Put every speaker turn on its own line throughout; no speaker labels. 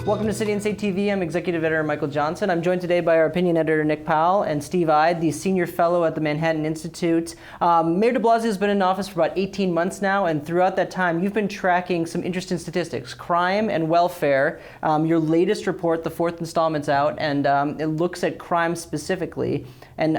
Welcome to City and State TV. I'm Executive Editor Michael Johnson. I'm joined today by our opinion editor Nick Powell and Steve Eide, the Senior Fellow at the Manhattan Institute. Mayor de Blasio has been in office for about 18 months now, and throughout that time, you've been tracking some interesting statistics, crime and welfare. Your latest report, the fourth installment's out, and it looks at crime specifically. And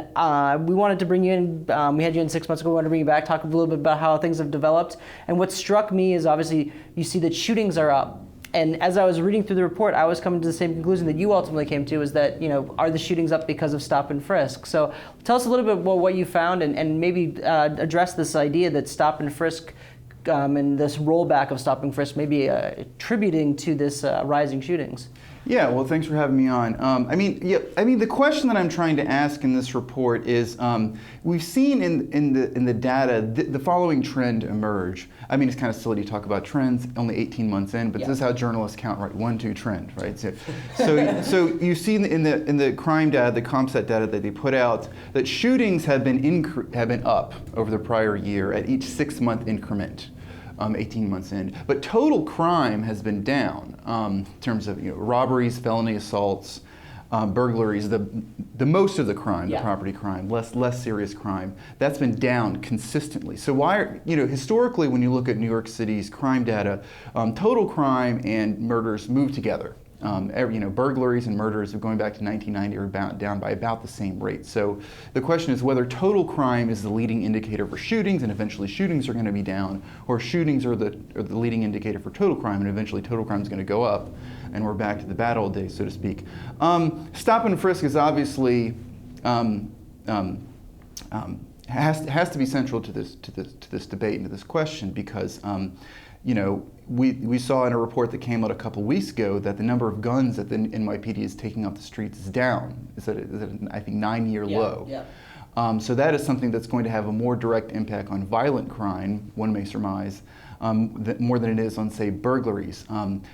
we wanted to bring you in, we had you in 6 months ago, we wanted to bring you back, talk a little bit about how things have developed. And what struck me is obviously you see that shootings are up. And as I was reading through the report, I was coming to the same conclusion that you ultimately came to, is that, are the shootings up because of stop and frisk? So tell us a little bit about what you found, and maybe address this idea that stop and frisk and this rollback of stop and frisk may be attributing to this rising shootings.
Yeah, well, thanks for having me on. The question that I'm trying to ask in this report is, we've seen in the data the following trend emerge. I mean, it's kind of silly to talk about trends only 18 months in, but This is how journalists count, right? 1, 2, trend, right? So you see in the crime data, the CompStat data that they put out, that shootings have been up over the prior year at each 6-month increment. 18 months in, but total crime has been down in terms of robberies, felony assaults, burglaries. The most of the crime, the property crime, less serious crime, that's been down consistently. So why historically when you look at New York City's crime data, total crime and murders move together. Burglaries and murders going back to 1990 are down by about the same rate. So the question is whether total crime is the leading indicator for shootings, and eventually shootings are going to be down, or shootings are the leading indicator for total crime, and eventually total crime is going to go up, and we're back to the bad old days, so to speak. Stop and frisk is obviously has to be central to this debate and to this question, because we saw in a report that came out a couple weeks ago that the number of guns that the NYPD is taking off the streets is down. It's at I think 9-year low. Yeah. So that is something that's going to have a more direct impact on violent crime, one may surmise, more than it is on, say, burglaries.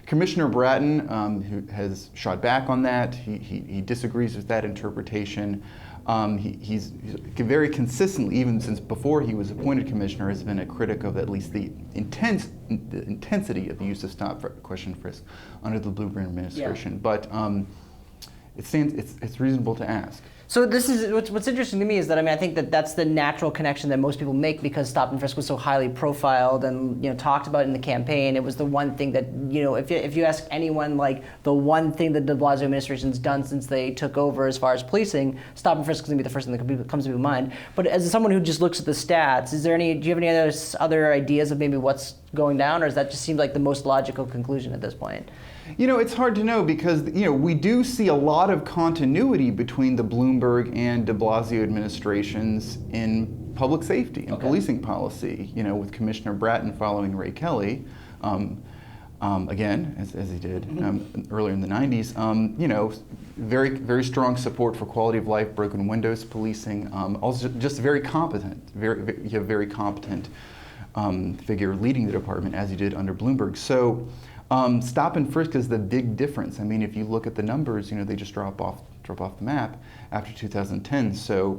Commissioner Bratton, who has shot back on that, he disagrees with that interpretation. He's very consistently, even since before he was appointed commissioner, has been a critic of at least the intensity of the use of stop, question, frisk under the Blueprint administration. Yeah. But it's reasonable to ask.
So this is what's interesting to me is that I think that's the natural connection that most people make, because stop and frisk was so highly profiled and talked about in the campaign. It was the one thing that if you ask anyone, like, the one thing that the de Blasio administration's done since they took over as far as policing, stop and frisk is going to be the first thing that comes to people's mind. But as someone who just looks at the stats, do you have any other ideas of maybe what's going down, or does that just seem like the most logical conclusion at this point?
It's hard to know, because we do see a lot of continuity between the Bloomberg and de Blasio administrations in public safety and policing policy. With Commissioner Bratton following Ray Kelly, again as he did earlier in the 90s. Very, very strong support for quality of life, broken windows policing. Also, just very competent. You have very competent figure leading the department, as he did under Bloomberg. So. Stop and frisk is the big difference. I mean, if you look at the numbers, they just drop off the map after 2010. So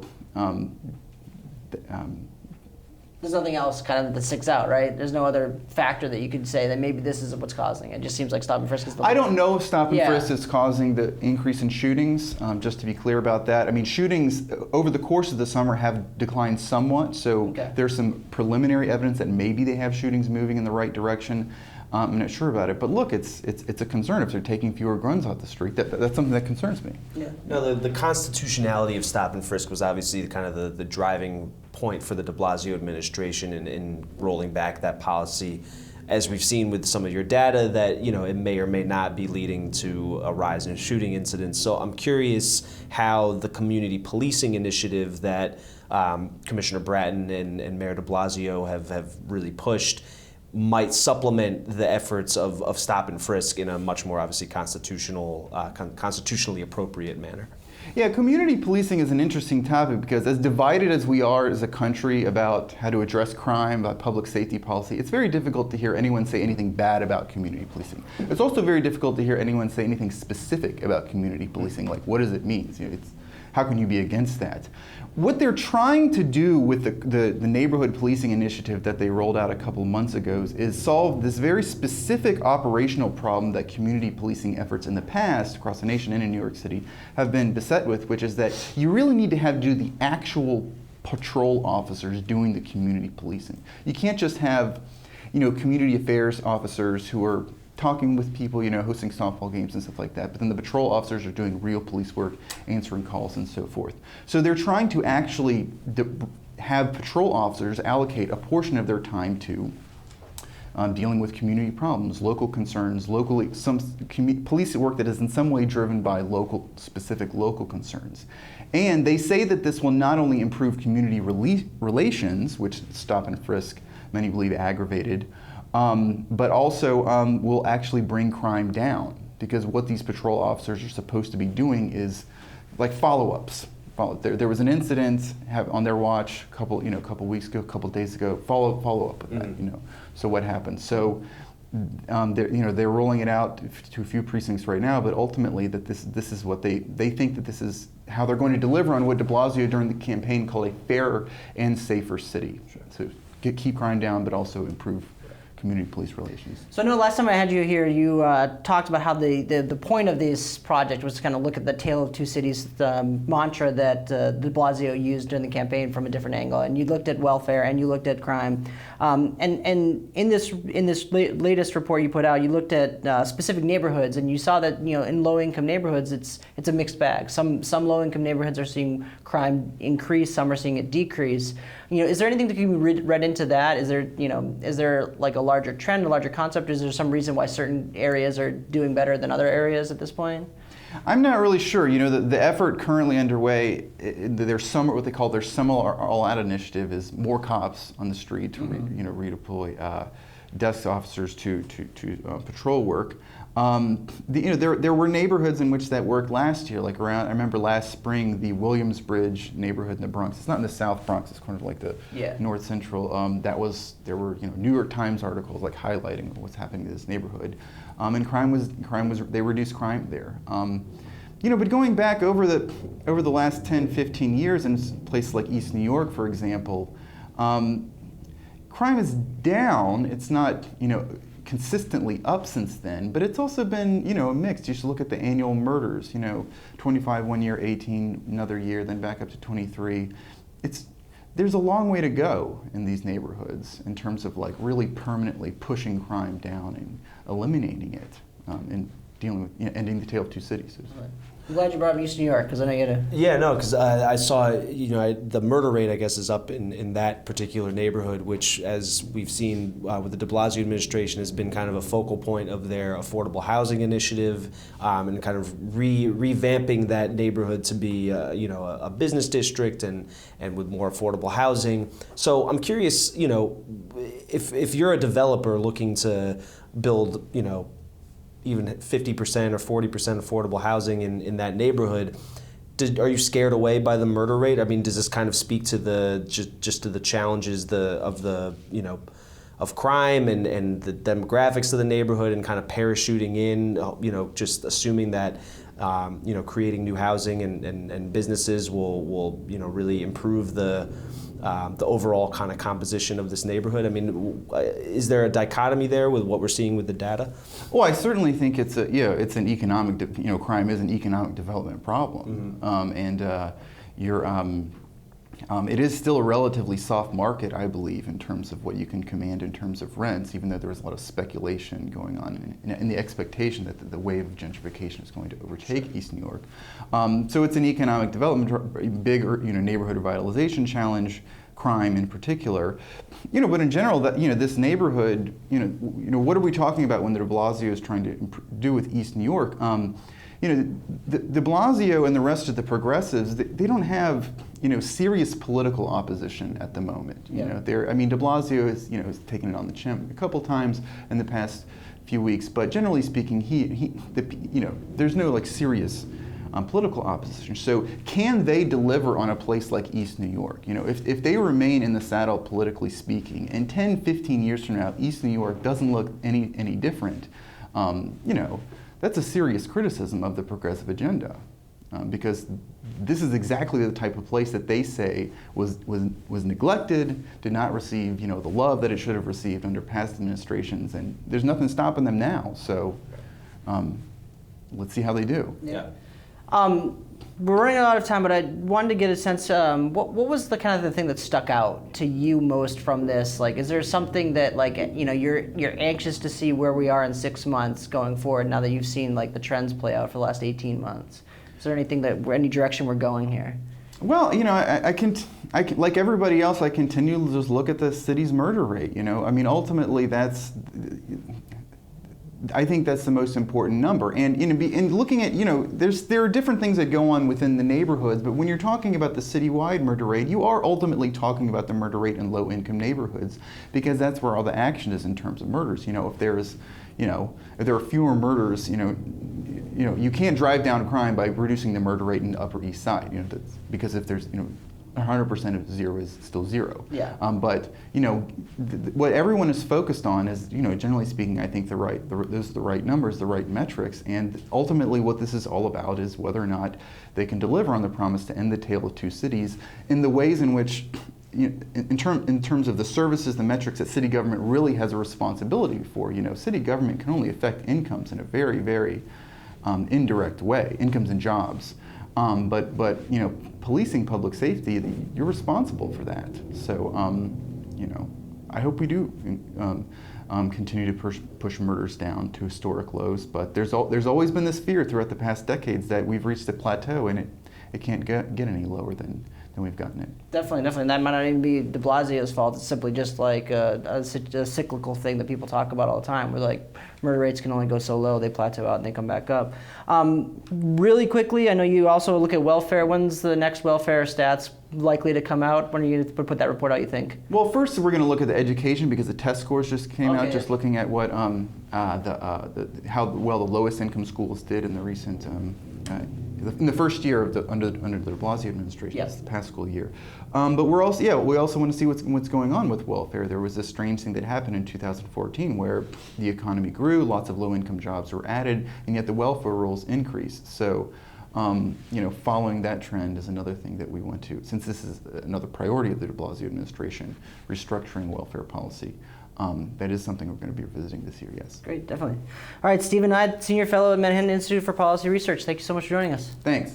there's nothing else kind of that sticks out, right? There's no other factor that you could say that maybe this is what's causing it. It just seems like stop and frisk is the.
I don't know if stop and frisk is causing the increase in shootings. Just to be clear about that, I mean, shootings over the course of the summer have declined somewhat. So there's some preliminary evidence that maybe they have shootings moving in the right direction. I'm not sure about it, but look, it's a concern if they're taking fewer guns off the street. That's something that concerns me.
Yeah. No, the constitutionality of stop and frisk was obviously kind of the driving point for the de Blasio administration in rolling back that policy. As we've seen with some of your data, that it may or may not be leading to a rise in shooting incidents. So I'm curious how the community policing initiative that Commissioner Bratton and Mayor de Blasio have really pushed might supplement the efforts of stop and frisk in a much more obviously constitutionally appropriate manner.
Yeah, community policing is an interesting topic, because as divided as we are as a country about how to address crime, about public safety policy, it's very difficult to hear anyone say anything bad about community policing. It's also very difficult to hear anyone say anything specific about community policing, like what does it mean? how can you be against that? What they're trying to do with the neighborhood policing initiative that they rolled out a couple months ago is solve this very specific operational problem that community policing efforts in the past across the nation and in New York City have been beset with, which is that you really need to do the actual patrol officers doing the community policing. You can't just have, community affairs officers who are talking with people, hosting softball games and stuff like that, but then the patrol officers are doing real police work, answering calls and so forth. So they're trying to actually have patrol officers allocate a portion of their time to dealing with community problems, local concerns, some police work that is in some way driven by specific local concerns. And they say that this will not only improve community relations, which stop and frisk many believe aggravated, but also will actually bring crime down, because what these patrol officers are supposed to be doing is like follow-ups. There was an incident on their watch a couple weeks ago, a couple days ago. Follow up with that. So what happened? So they're rolling it out to a few precincts right now, but ultimately that this is what they think that this is how they're going to deliver on what de Blasio during the campaign called a fairer and safer city. Sure. So keep crime down, but also improve community police relations.
So I know last time I had you here, you talked about how the point of this project was to kind of look at the Tale of Two Cities mantra that de Blasio used during the campaign from a different angle. And you looked at welfare and you looked at crime. And in this latest report you put out, you looked at specific neighborhoods, and you saw that in low-income neighborhoods it's a mixed bag. Some low-income neighborhoods are seeing crime increase, some are seeing it decrease. Is there anything that can be read into that? Is there like a larger trend, a larger concept? Is there some reason why certain areas are doing better than other areas at this point?
I'm not really sure. The effort currently underway, what they call their summer all-out initiative is more cops on the street to redeploy desk officers to patrol work. There were neighborhoods in which that worked last year, like I remember last spring, the Williamsbridge neighborhood in the Bronx. It's not in the South Bronx, it's kind of like the North Central. There were New York Times articles like highlighting what's happening in this neighborhood. And they reduced crime there. But going back over the last 10, 15 years in places like East New York, for example, crime is down. It's not, consistently up since then, but it's also been, mixed. You should look at the annual murders, 25 one year, 18 another year, then back up to 23. There's a long way to go in these neighborhoods in terms of like really permanently pushing crime down and eliminating it and dealing with, ending the Tale of Two Cities.
Right. I'm glad you brought up East New York, because I know you had a...
Yeah, no, because I saw, the murder rate, I guess, is up in that particular neighborhood, which, as we've seen with the de Blasio administration, has been kind of a focal point of their affordable housing initiative, and kind of revamping that neighborhood to be, a business district and with more affordable housing. So I'm curious, if you're a developer looking to build, even 50% or 40% affordable housing in that neighborhood, are you scared away by the murder rate? I mean, does this kind of speak to just to the challenges of crime and the demographics of the neighborhood and kind of parachuting in, just assuming that creating new housing and businesses will really improve the overall kind of composition of this neighborhood? I mean, is there a dichotomy there with what we're seeing with the data?
Well, I certainly think it's an economic, crime is an economic development problem, it is still a relatively soft market, I believe, in terms of what you can command in terms of rents, even though there was a lot of speculation going on in the expectation that the wave of gentrification is going to overtake East New York. So it's an economic development, big neighborhood revitalization challenge, crime in particular. But in general, this neighborhood, what are we talking about when de Blasio is trying to do with East New York? De Blasio and the rest of the progressives, they don't have, serious political opposition at the moment. De Blasio has taken it on the chin a couple times in the past few weeks, but generally speaking, there's no serious political opposition. So can they deliver on a place like East New York? If they remain in the saddle politically speaking, and 10, 15 years from now, East New York doesn't look any different, that's a serious criticism of the progressive agenda. because this is exactly the type of place that they say was neglected, did not receive the love that it should have received under past administrations, and there's nothing stopping them now. So let's see how they do.
Yeah.
We're running out of time, but I wanted to get a sense. What was the kind of the thing that stuck out to you most from this? Like, is there something that you're anxious to see where we are in 6 months going forward now that you've seen the trends play out for the last 18 months? Is there anything any direction we're going here?
Well, I can, like everybody else, I continue to just look at the city's murder rate. I mean, ultimately, I think that's the most important number. And in looking at, there are different things that go on within the neighborhoods, but when you're talking about the citywide murder rate, you are ultimately talking about the murder rate in low-income neighborhoods, because that's where all the action is in terms of murders. If there are fewer murders, you can't drive down crime by reducing the murder rate in the Upper East Side, because if there's, 100% of zero is still zero.
Yeah.
But what everyone is focused on is, generally speaking, I think those are the right numbers, the right metrics, and ultimately what this is all about is whether or not they can deliver on the promise to end the tale of two cities in the ways in which, in terms of the services, the metrics that city government really has a responsibility for. City government can only affect incomes in a very, very indirect way, incomes and jobs. But policing public safety, you're responsible for that. So, I hope we do continue to push murders down to historic lows. But there's always been this fear throughout the past decades that we've reached a plateau and it can't get any lower than we've gotten it.
Definitely. That might not even be de Blasio's fault. It's simply just like a cyclical thing that people talk about all the time, where murder rates can only go so low, they plateau out and they come back up. Really quickly, I know you also look at welfare. When's the next welfare stats likely to come out? When are you going to put that report out, you think?
Well, first we're going to look at the education, because the test scores just came out, just looking at what how well the lowest income schools did in the recent in the first year of under the de Blasio administration.
Yes.
The past school year. But we also want to see what's going on with welfare. There was this strange thing that happened in 2014 where the economy grew, lots of low-income jobs were added, and yet the welfare rolls increased. So, following that trend is another thing that we want to, since this is another priority of the de Blasio administration, restructuring welfare policy. That is something we're going to be revisiting this year, yes.
Great, definitely. All right, Stephen Eide, Senior Fellow at Manhattan Institute for Policy Research. Thank you so much for joining us.
Thanks.